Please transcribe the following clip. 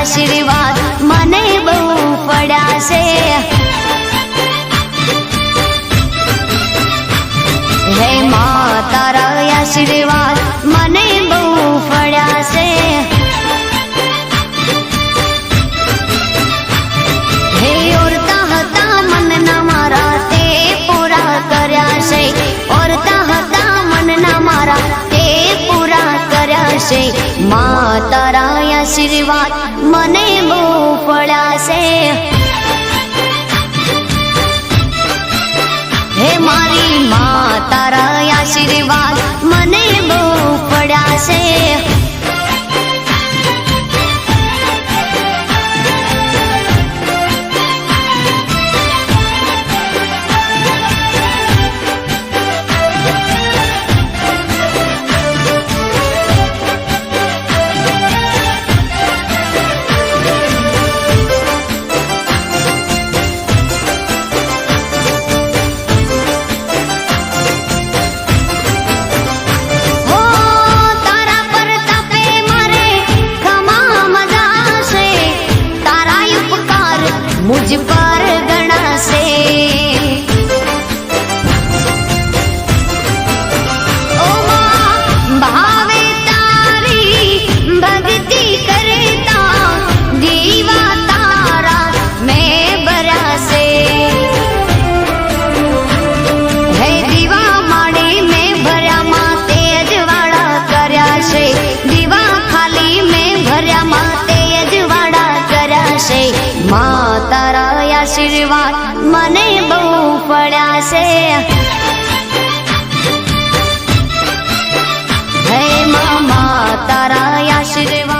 આશીર્વાદ મને બહુ પડ્યા છે। હે માં તારા આશીર્વાદ મને બહુ પડ્યા છે। હે ઓરતા હતા મનના મારા તે પૂરા કર્યા છે। ઓરતા હતા મનના મારા તે પૂરા કર્યા છે। માં તારા આશીર્વાદ મને બહુ પડ્યા છે। હે મારી માં તારા આશીર્વાદ મને બહુ પડ્યા છે। मुझ पर गणा से ओ मां भावे तारी भक्ति करता दीवा तारा मैं बरा से। है दीवा माड़ी में भर्या मां तेज वाड़ा कर्या से। दीवा खाली में भर्या मां तेज वाड़ा कर्या से। मां तारा आशीर्वाद મને બહુ પડ્યા છે। હે મામા તારા આશીર્વાદ